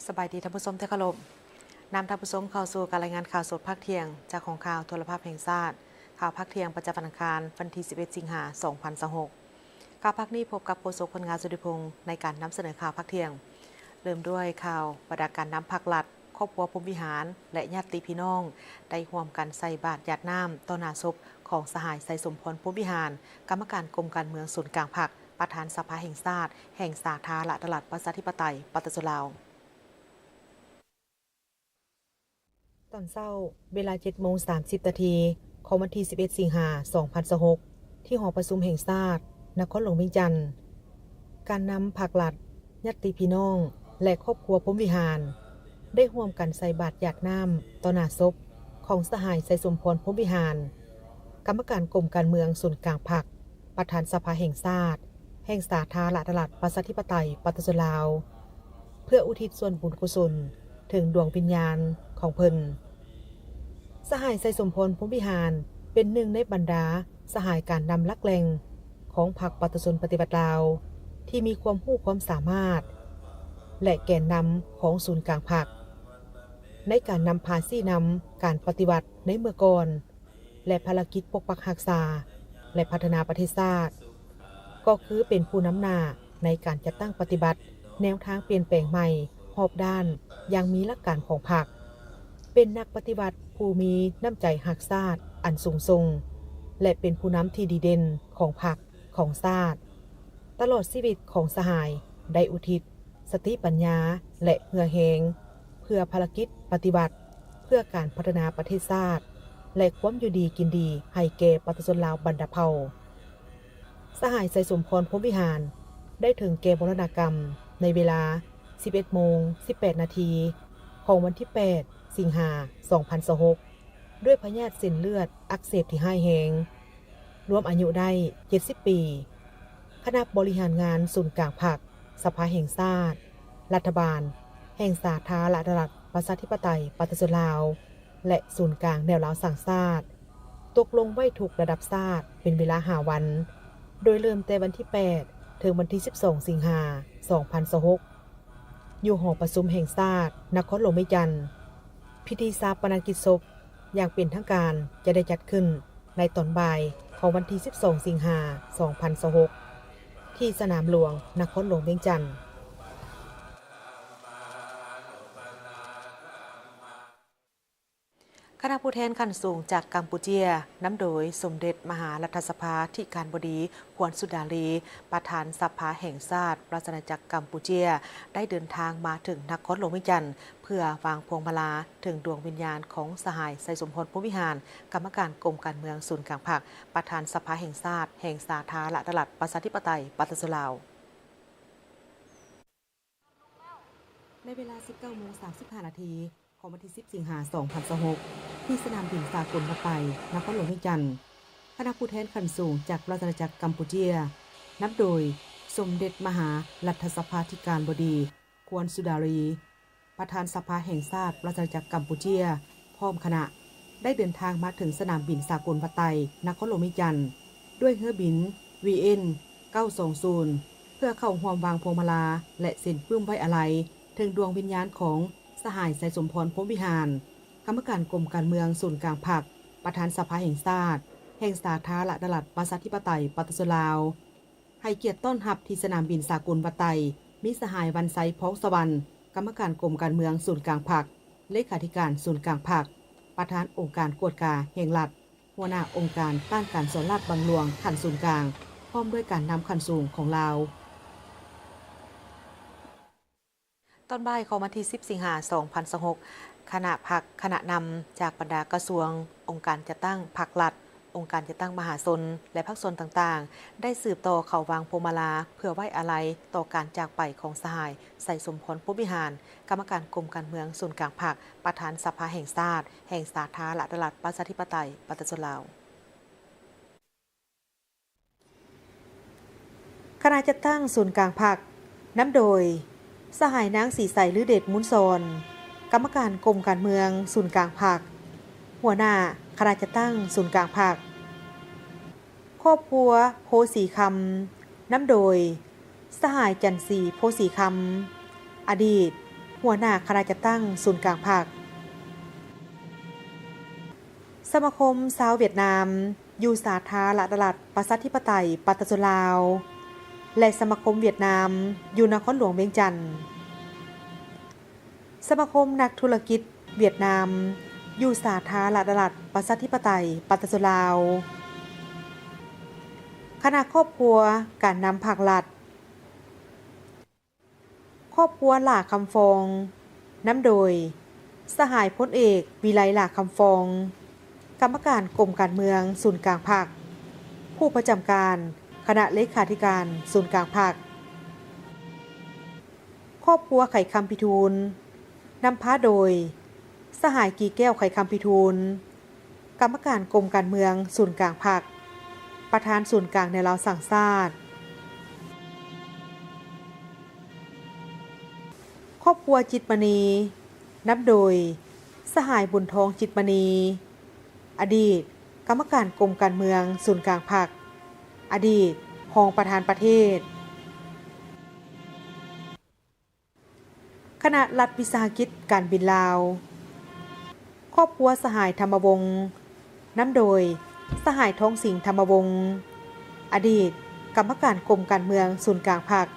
สบายดีท่านผู้ชมที่เคารพนำท่านผู้ชมเข้าสู่การรายงานข่าวสดภาคเที่ยงจากของข่าวโทรภาพแห่งชาติข่าวภาคเที่ยงประจำวันอังคารวันที่ 11 สิงหาคม 2026ข่าวภาคนี้พบกับโฆษกพลงานสุริพงศ์ในการนำเสนอข่าวภาคเที่ยงเริ่มด้วยข่าวประดาการนำผักหลัดครอบครัวพรหมวิหารและญาติพี่น้องได้ร่วมกันใส่บาตรหยาดน้ำต่อหน้าศพของสหายไสสมพรพรหมวิหารกรรมการกรมการเมืองศูนย์กลางพรรคประธานสภาแห่งชาติแห่งสาธารณรัฐประชาธิปไตยปตจ.ลาวตอนเช้าเวลา 7:30 นาทีของวันที่ 11 สิงหาคม 2026ที่หอประชุมแห่งชาตินครหลวงเวียงจันทร์การนำผักหลัดญาติพี่น้องและครอบครัวพรหมวิหารได้ร่วมกันใส่บาตรหยาดน้ำต่อหน้าศพของสหายไสสมพรพรหมวิหารกรรมการกรมการเมืองศูนย์กลางพรรคประธานสภาแห่งชาติแห่งสาธารณรัฐประชาธิปไตยปตจ.ลาวเพื่ออุทิศส่วนบุญกุศลถึงดวงวิญญาณของเพิ่นสหายไสสมพรพรหมวิหารเป็นหนึ่งในบรรดาสหายการนำลักแหล่งของพรรคปตช.ปฏิบัติลาวที่มีความรู้ความสามารถและแกนนำของศูนย์กลางพรรคในการนำพาซี่นำการปฏิบัติในเมื่อก่อนและภารกิจปกปักรักษาและพัฒนาประเทศชาติก็คือเป็นผู้นำหน้าในการจัดตั้งปฏิบัติแนวทางเปลี่ยนแปลงใหม่รอบด้านอย่างมีหลักการของพรรคเป็นนักปฏิบัติผู้มีน้ำใจรักชาติอันสูงส่งและเป็นผู้นำที่ดีเด่นของพรรคของชาติตลอดชีวิตของสหายได้อุทิศสติปัญญาและเหื่อแหงเพื่อภารกิจปฏิบัติเพื่อการพัฒนาประเทศชาติและความอยู่ดีกินดีให้แก่ประชาชนลาวบรรดาเผ่าสหายไสสมพรพรหมวิหารได้ถึงแก่มรณกรรมในเวลา 11:18 นาทีของวันที่ 8 สิงหาคม 2026ด้วยพยาธิเส้นเลือดอักเสบที่ร้ายแรงรวมอายุได้ 70 ปีคณะบริหารงานศูนย์กลางพรรคสภาแห่งชาติรัฐบาลแห่งสาธารณรัฐประชาธิปไตยปตจ.ลาวและศูนย์กลางแนวลาวสร้างชาติตกลงไว้ทุกระดับชาติเป็นเวลา5 วันโดยเริ่มแต่วันที่ 8 ถึงวันที่ 12 สิงหาคม 2026อยู่หอประชุมแห่งชาตินครหลวงเวียงจันทร์พิธีชาปนกิจศพอย่างเป็นทางการจะได้จัดขึ้นในตอนบ่ายของวันที่ 12 สิงหาคม 2026ที่สนามหลวงนครหลวงเวียงจันทร์คณะผู้แทนขั้นสูงจากกัมพูชีนำโดยสมเด็จมหารัฐสภาธิการบดีหวนสุดาลีประธานสภาแห่งชาติราชอาณาจักรกัมพูชีได้เดินทางมาถึงนครหลวงเวียงจันทร์เพื่อวางพวงมาลาถึงดวงวิญญาณของสหายไสสมพรพรหมวิหารกรรมการกรมการเมืองศูนย์กลางพรรคประธานสภาแห่งชาติแห่งสาธารณรัฐประชาธิปไตยปตจ.ลาวในเวลา 19:35 นาทีของวันที่ 10 สิงหาคม 2026ที่สนามบินสากลพัทไตนครหลวงเวียงจันทร์คณะผู้แทนขั้นสูงจากราชอาณาจักรกัมพูชีนำโดยสมเด็จมหารัฐสภาธิการบดีหวนสุดาลีประธานสภาแห่งชาติราชอาณาจักรกัมพูชีพร้อมคณะได้เดินทางมาถึงสนามบินสากลพัทไตนครหลวงเวียงจันทร์ด้วยเรือบิน VN 920เพื่อเข้าร่วมวางพวงมาลาและเซ็นปึ้มไว้อาลัยถึงดวงวิญญาณของสหายไสสมพรพรหมวิหารกรรมการกรมการเมืองศูนย์กลางพรรคประธานสภาแห่งชาติแห่งสาธารณรัฐประชาธิปไตยปตจ.ลาวให้เกียรติต้อนรับที่สนามบินสากลพัทไตมีสหายวันไซพ้องสวรรค์กรรมการกรมการเมืองศูนย์กลางพรรคเลขาธิการศูนย์กลางพรรคประธานองค์การกวดกาแห่งรัฐหัวหน้าองค์การต้านการสนราชบังหลวงขันศูนย์กลางพร้อมด้วยการนำขันสูงของลาวตอนบ่ายของวันที่ 10 สิงหาคม 2026คณะพรรคคณะนำจากบรรดากระทรวงองค์การจัดตั้งพรรครัฐองค์การจัดตั้งมหาชนและพรรคชนต่างๆได้สืบต่อเข้าวางพวงมาลาเพื่อไว้อาลัยต่อการจากไปของสหายไสสมพรพรหมวิหารกรรมการกรมการเมืองศูนย์กลางพรรคประธานสภาแห่งชาติแห่งสาธารณรัฐประชาธิปไตยปตจ.ลาวคณะจัดตั้งศูนย์กลางพรรคนำโดยสหายนางสีใสลือเดชมุนซอนกรรมการกรมการเมืองศูนย์กลางพรรคหัวหน้าคณะจัดตั้งศูนย์กลางพรรคครอบครัวโพสีคำนำโดยสหายจันทร์ศรีโพสีคำอดีต หัวหน้าคณะจัดตั้งศูนย์กลางภาคสมาคมชาวเวียดนามอยู่สาธารณรัฐประชาธิปไตยปาตะจุลาวและสมาคมเวียดนามอยู่นครหลวงเวียงจันทน์สมาคมนักธุรกิจเวียดนามอยู่สาธารณรัฐประชาธิปไตยปาตะจุลาวคณะครอบครัวการนำภาครัฐครอบครัวหล่าคำฟองนำโดยสหายพลเอกวิไลหล่าคำฟองกรรมการกรมการเมืองศูนย์กลางภาคผู้ประจำการคณะเลขาธิการศูนย์กลางภาคครอบครัวไข่คำพิทูลนำพาโดยสหายกีแก้วไข่คำพิทูลกรรมการกรมการเมืองศูนย์กลางภาคประธานศูนย์กลางในลาวสั่งชาติครอบครัวจิตมณีนับโดยสหายบุญทองจิตมณีอดีตกรรมการกรมการเมืองศูนย์กลางภาคอดีตรองประธานประเทศคณะรัฐวิสาหกิจการบินลาวครอบครัวสหายธรรมวงศ์นำโดยสหายท้องสิงห์ธรรมวงศ์อดีตกรรมการกรมการเมืองศูนย์กลางภาค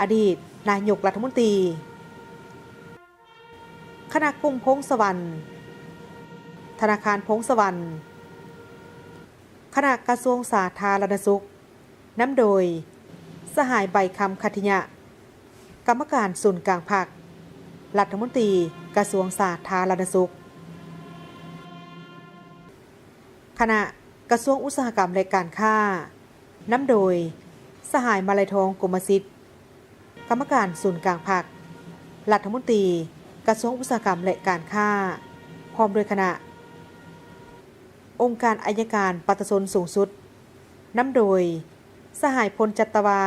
อดีตนายกรัฐมนตรีคณะกรุงพงศวรรณธนาคารพงศวรรณคณะกระทรวงสาธารณสุขนำโดยสหายใบคำคัทธิยะกรรมการศูนย์กลางภาครัฐมนตรีกระทรวงสาธารณสุขคณะกระทรวงอุตสาหกรรมและการค้านำโดยสหายมาลัยทองกรมสิทธิ์กรรมการศูนย์กลางภาครัฐมนตรีกระทรวงอุตสาหกรรมและการค้าพร้อมโดยคณะองค์การอัยการปตชสูงสุดนำโดยสหายพลจัตวา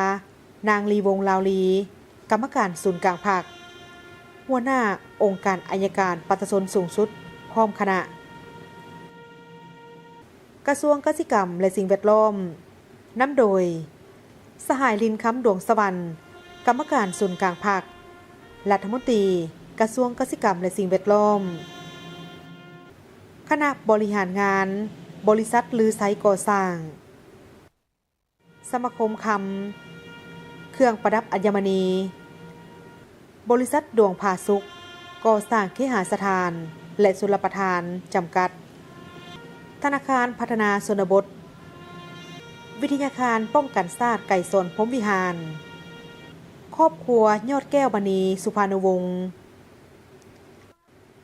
นางลีวงลาวลีกรรมการศูนย์กลางภาคหัวหน้าองค์การอัยการปตชสูงสุดพร้อมคณะกระทรวงเกษตรกรรมและสิ่งแวดล้อมนำโดยสหายลินคำดวงสวรรค์กรรมการศูนย์กลางภาครัฐมนตรีกระทรวงเกษตรกรรมและสิ่งแวดล้อมคณะบริหารงานบริษัทลือไซก่อสร้างสมาคมคำเครื่องประดับอัญมณีบริษัทดวงผาสุกก่อสร้างเคหสถานและชลประทานจำกัดธนาคารพัฒนาชนบทวิทยาคารป้องกันชาติไก่สนพรหมวิหารครอบครัวยอดแก้วมณีสุภาณวงศ์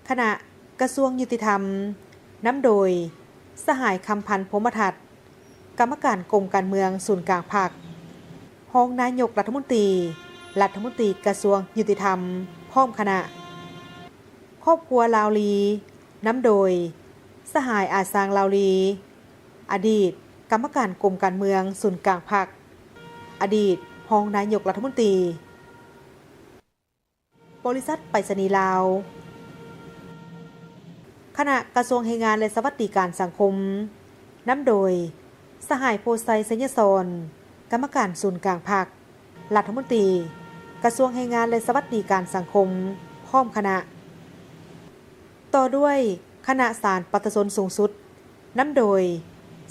คณะกระทรวงยุติธรรมนำโดยสหายคำพันธ์พรหมทัศน์กรรมการกรมการเมืองศูนย์กลางภาครองนายกรัฐมนตรีรัฐมนตรีกระทรวงยุติธรรมพร้อมคณะครอบครัวลาวลีนำโดยสหายอาซางลาวลีอดีตกรรมการกรมการเมืองศูนย์กลางภาคอดีตรองนายกรัฐมนตรีบริษัทไปรษณีย์ลาวคณะกระทรวงแรงงานและสวัสดิการสังคมนำโดยสหายโพไซสัญญาซอนกรรมการศูนย์กลางภาครัฐมนตรีกระทรวงแรงงานและสวัสดิการสังคมพร้อมคณะต่อด้วยคณะศาลปตชสูงสุดนำโดย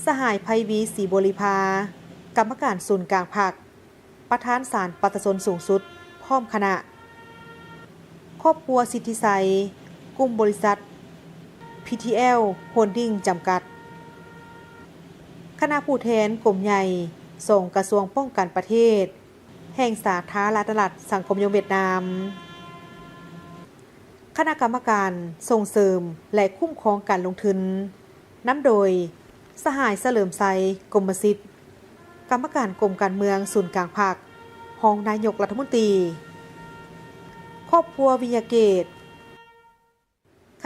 สหายไพวีศรีบริภากรรมการศูนย์กลางภาคประธานศาลปตชสูงสุดพร้อมคณะครอบครัวสิทธิไซกลุ่มบริษัทPTL Holding จำกัดคณะผู้แทนกรมใหญ่ส่งกระทรวงป้องกันประเทศแห่งสาธารณรัฐสังคมนิยมเวียดนามคณะกรรมการส่งเสริมและคุ้มครองการลงทุนนำโดยสหายเฉลิมไซกรมสิทธิ์กรรมการกรมการเมืองศูนย์กลางภาครองนายกรัฐมนตรีครอบครัววิยาเกต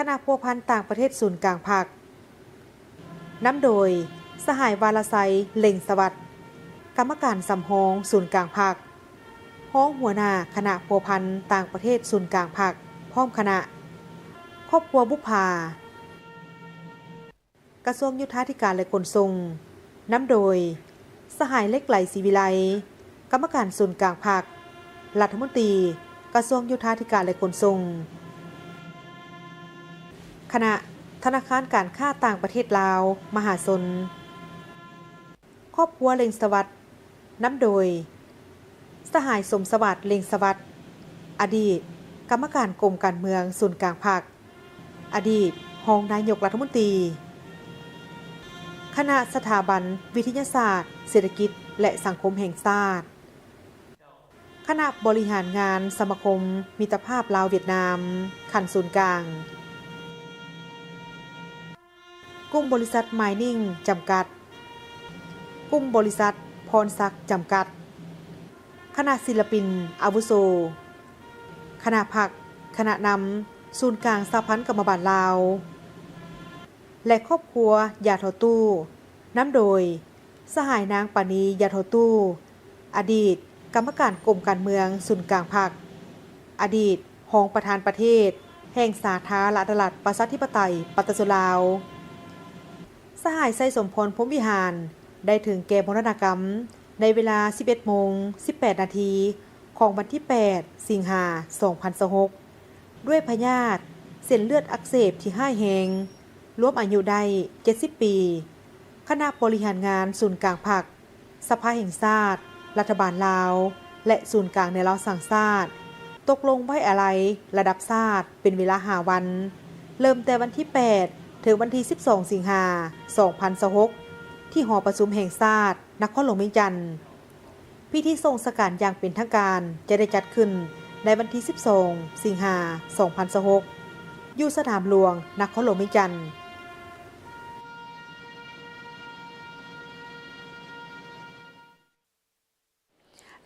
คณะพัวพันต่างประเทศศูนย์กลางภาคนำโดยสหายวาลาไซเล่งสวัสดิ์กรรมการสำรองศูนย์กลางภาคห้องหัวหน้าคณะพัวพันต่างประเทศศูนย์กลางภาคพร้อมคณะครอบครัวบุพภากระทรวงยุทธาธิการและขนส่งนำโดยสหายเล็กไหลศรีวิไลกรรมการศูนย์กลางภาครัฐมนตรี กระทรวงโยธาธิการและขนส่งคณะธนาคารการค้าต่างประเทศลาวมหาชนครอบครัวเล็งสวัสดิ์น้ำโดยสหายสมสวัสดิ์เล็งสวัสดิ์อดีตกรรมการกรมการเมืองศูนย์กลางภาคอดีตรองนายกรัฐมนตรีคณะสถาบันวิทยาศาสตร์เศรษฐกิจและสังคมแห่งชาติคณะบริหารงานสมาคมมิตรภาพลาวเวียดนามขันศูนย์กลางกลุ่มบริษัทไมนิ่งจำกัดกลุ่มบริษัทพรศักดิ์จำกัดคณะศิลปินอาวุโสคณะผักคณะนำศูนย์กลางสหพันธ์กรรมบาลลาวและครอบครัวยาทอตู้น้ำโดยสหายนางปานียาทอตู้อดีตกรรมการกรมการเมืองศูนย์กลางภาคอดีตรองประธานประเทศแห่งสาธารณรัฐประชาธิปไตยปัตตานีลาวสหายไซสมพรพรหมวิหารได้ถึงแก่มรณกรรมในเวลา 11:18 นาทีของวันที่ 8 สิงหาคม 2026ด้วยพยาธิเส้นเลือดอักเสบที่ห้ายแหงรวมอายุได้ 70 ปี คณะบริหารงานศูนย์กลางภาคสภาแห่งชาติรัฐบาลลาวและศูนย์กลางในลาวสังชาติตกลงไว้อะไรระดับชาติเป็นเวลา5 วันเริ่มแต่วันที่ 8 ถึงวันที่ 12 สิงหาคม 2026ที่หอประชุมแห่งชาตินครหลวงเวียงจันทน์พิธีทรงสการอย่างเป็นทางการจะได้จัดขึ้นในวันที่ 12 สิงหาคม 2026อยู่สนามหลวงนครหลวงเวียงจันทน์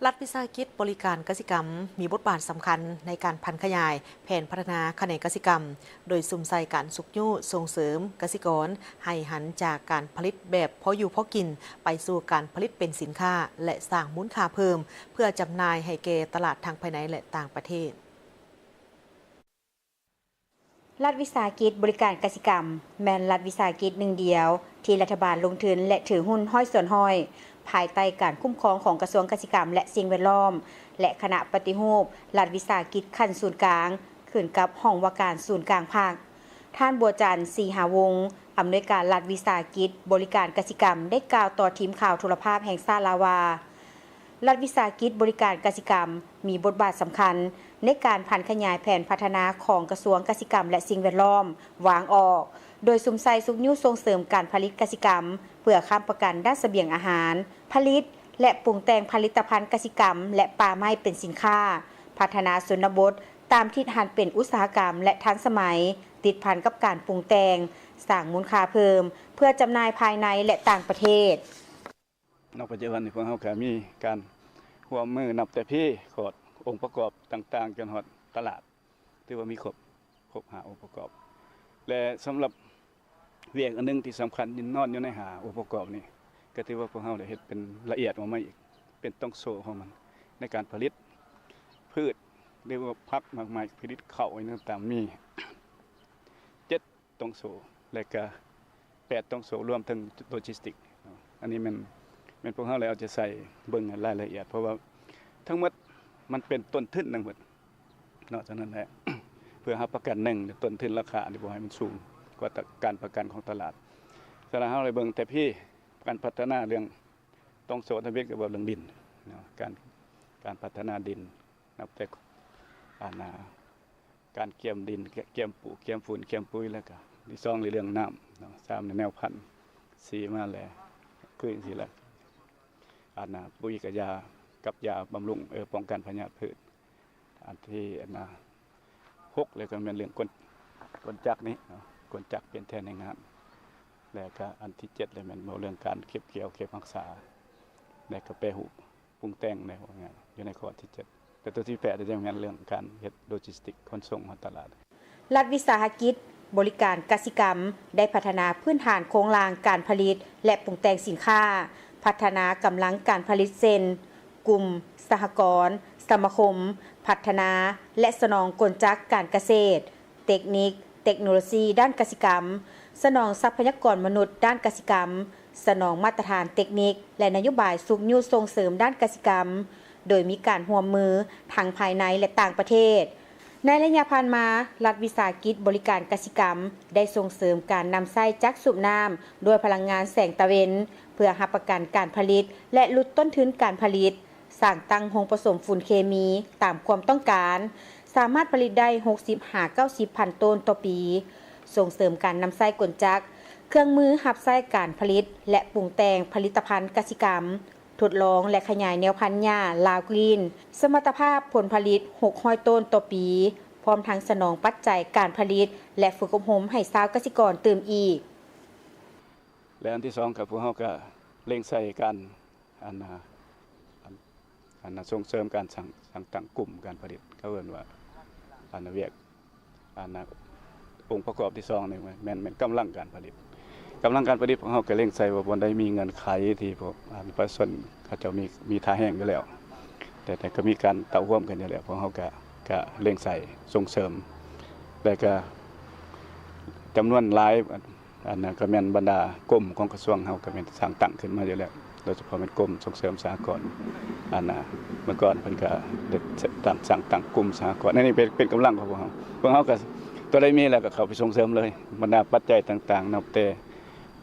รัฐวิสาหกิจบริการกสิกรรมมีบทบาทสำคัญในการพันขยายแผนพัฒนาแขนงกสิกรรมโดยซุ่มใส่การสุกยุส่งเสริมกสิกรให้หันจากการผลิตแบบพออยู่พอกินไปสู่การผลิตเป็นสินค้าและสร้างมูลค่าเพิ่มเพื่อจำหน่ายให้แก่ตลาดทางภายในและต่างประเทศรัฐวิสาหกิจบริการกสิกรรมแม่นรัฐวิสาหกิจหนึ่งเดียวที่รัฐบาลลงทุนและถือหุ้นห้อยส่วนห้อยภายใต้การคุ้มครองของกระทรวงกสิกรรมและสิ่งแวดล้อมและคณะปฏิรูปรัฐวิสาหกิจขั้นศูนย์กลางขึ้นกับห้องว่าการศูนย์กลางภาคท่านบัวจันทร์ศรีหาวงศ์อำนวยการรัฐวิสาหกิจบริการกสิกรรมได้กล่าวต่อทีมข่าวโทรภาพแห่งชาติลาวว่ารัฐวิสาหกิจบริการกสิกรรมมีบทบาทสำคัญในการพันขยายแผนพัฒนาของกระทรวงกสิกรรมและสิ่งแวดล้อมวางออกโดยซุ่มใส่สุกยุ่ส่งเสริมการผลิตกสิกรรมเพื่อค้ำประกันด้านเสบียงอาหารผลิตและปรุงแต่งผลิตภัณฑ์กสิกรรมและป่าไม้เป็นสินค้าพัฒนาชนบทตามทิศทางเป็นอุตสาหกรรมและทันสมัยติดพันกับการปรุงแต่งสร้างมูลค่าเพิ่มเพื่อจำหน่ายภายในและต่างประเทศนอกปัจจุบันพวกเขาก็มีการร่วมมือนับแต่พี่ขอดองค์ประกอบต่างๆจนหอดตลาดที่ว่ามีครบหาองค์ประกอบและสำหรับเวียงอันนึงที่สำคัญนอนอยู่ในหาองค์ประกอบนี่ก็ถือว่าพวกเขาได้เฮ็ดเป็นละเอียดออกมาอีกเป็นต้องโซ่ของมันในการผลิตพืชเรียกว่าพักมากมายผลิตข้าวอะไรต่างๆมี7ต้องโซ่และก็8ต้องโซ่รวมทั้งโลจิสติกอันนี้มันพวกเขาเลยเอาจะใส่เบิ่งรายละเอียดเพราะว่าทั้งหมดมันเป็นต้นทุนทั้งหมดนอกจากนั้นแหละเพื่อหาประกันต้นทุนราคาที่บ่ให้มันสูงกว่าการประกันของตลาดสำหรับเฮาเลยเบิ่งแต่พี่การพัฒนาเรื่องต้องโสทเวทกับเรื่องดินการพัฒนาดินนับแต่การเกี่ยมดินเกี่ยมปูเกี่ยมฝุ่นเกี่ยมปุ๋ยแล้วก็ที่2เรื่องน้ำ3ในแนวพันธุ์4มาแล้วคือจังซี่แหละปุ๋ยกับยาบำรุงป้องกันพยาธิพืชอันที่6เลยก็เป็นเรื่องกลจักนี้กลจักเปลี่ยนแทนในงานแล้วก็อันที่7เลยมันเรื่องการเก็บเกี่ยวเก็บรักษาและก็แปรรูปปรุงแต่งในงานอยู่ในข้อที่7แต่ตัวที่8จะเป็นเรื่องการเฮ็ดโลจิสติกขนส่งของตลาดรัฐวิสาหกิจบริการกสิกรรมได้พัฒนาพื้นฐานโครงสร้างการผลิตและปรุงแต่งสินค้าพัฒนากำลังการผลิตเส้นกลุ่มสหกรณ์สมาคมพัฒนาและสนองกลจักการเกษตรเทคโนโลยีด้านกสิกรรมสนองทรัพยากรมนุษย์ด้านกสิกรรมสนองมาตรฐานเทคนิคและนโยบายสุกยุส่งเสริมด้านกสิกรรม โดยมีการร่วมมือทั้งภายในและต่างประเทศในระยะผ่านมารัฐวิสาหกิจบริการกสิกรรมได้ส่งเสริมการนำใช้จักรสูบน้ำด้วยพลังงานแสงตะเวนเพื่อรับประกันการผลิตและลดต้นทุนการผลิตสร้างตั้งโรงผสมฝุ่นเคมีตามความต้องการสามารถผลิตได้ 60-90 พันต้นต่อปีส่งเสริมการนำใช้กลจักรเครื่องมือรับใช้การผลิตและปรุงแต่งผลิตภัณฑ์กสิกรรมทดลองและขยายแนวพันธุ์หญ้าลาวกรีนสมรรถภาพผลผลิต600ต้นต่อปีพร้อมทั้งสนองปัจจัยการผลิตและฝึกอบรมให้ชาวเกษตรกรเติมอีกและอันที่2ครับพวกเฮาก็เร่งใส่การส่งเสริมการสั่งตั้งกลุ่มการผลิตเขาเอิ้นว่าเวียกองค์ประกอบที่2นี่แม่นกำลังการผลิตของเฮาก็เร่งใส่ว่าบ่ได้มีเงินไขที่พวกประชาชนเขาเจ้ามีท่าแห้งอยู่แล้วแต่ก็มีการเต้าร่วมกันอยู่แล้วพวกเฮาก็เร่งใส่ส่งเสริมแล้วก็จำนวนหลายก็แม่นบรรดากรมของกระทรวงเฮาก็แม่นสร้างตั้งขึ้นมาอยู่แล้วโดยเฉพาะเป็นกรมส่งเสริมสหกรณ์เมื่อก่อนเพิ่นก็ได้สั่งตั้งกลุ่มสหกรณ์นี่เป็นกำลังของพวกเฮาก็ตัวใดมีแล้วก็เข้าไปส่งเสริมเลยบรรดาปัจจัยต่างๆนับแต่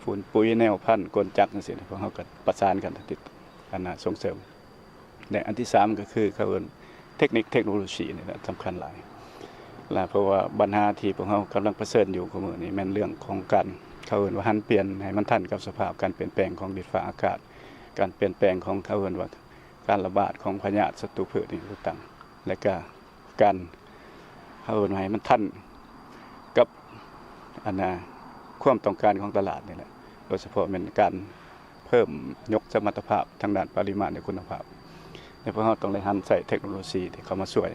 ฝุ่นปุ๋ยแนวพันธุ์กลจักรจังซี่พวกเฮาก็ประสานกันติดส่งเสริมและอันที่3ก็คือเขาเอิ้นเทคโนโลยีนี่แหละสำคัญหลายเพราะว่าปัญหาที่พวกเฮากำลังเผชิญอยู่มื้อนี้แม่นเรื่องของการเขาเอิ้นว่าหันเปลี่ยนให้มันทันกับสภาพการเปลี่ยนแปลงของดินฟ้าอากาศการเปลี่ยนแปลงของเขาเอิ้นว่าการระบาดของพยาธิศัตรูพืชนี่ต่างๆและก็การเขาเอิ้นว่าให้มันทันกับความต้องการของตลาดนี่แหละโดยเฉพาะเป็นการเพิ่มยกสมรรถภาพทางด้านปริมาณและคุณภาพพวกเราต้องได้หันใส่เทคโนโลยีที่เข้ามาช่วย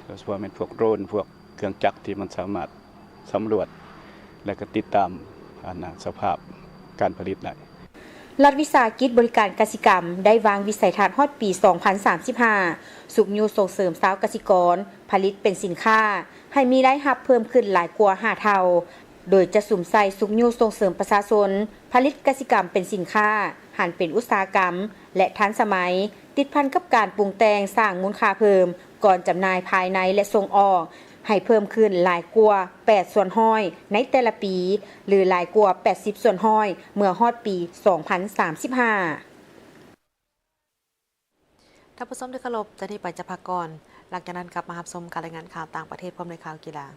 โดยเฉพาะเป็นพวกโดรนพวกเครื่องจักรที่มันสามารถสำรวจและก็ติดตามสภาพการผลิตได้รัฐวิสาหกิจบริการกสิกรรมได้วางวิสัยทัศน์ฮอดปี 2035 สุขอยู่ส่งเสริมชาวกสิกรผลิตเป็นสินค้าให้มีรายรับเพิ่มขึ้นหลายกว่า5เท่าโดยจะสุ่มใส่สุขอยู่ส่งเสริมประชาชนผลิตกสิกรรมเป็นสินค้าหันเป็นอุตสาหกรรมและทันสมัยติดพันกับการปรุงแต่งสร้างมูลค่าเพิ่มก่อนจำหน่ายภายในและส่งออกให้เพิ่มขึ้นหลายกว่า8ส่วนห้อยในแต่ละปีหรือหลายกว่า80ส่วนห้อยเมื่อฮอดปี 2035 ท่านผู้ชมที่เคารพจะที่ไปจะพักก่อนหลังจากนั้นกลับมารับชมการรายงานข่าวต่างประเทศพร้อมในข่าวกีฬา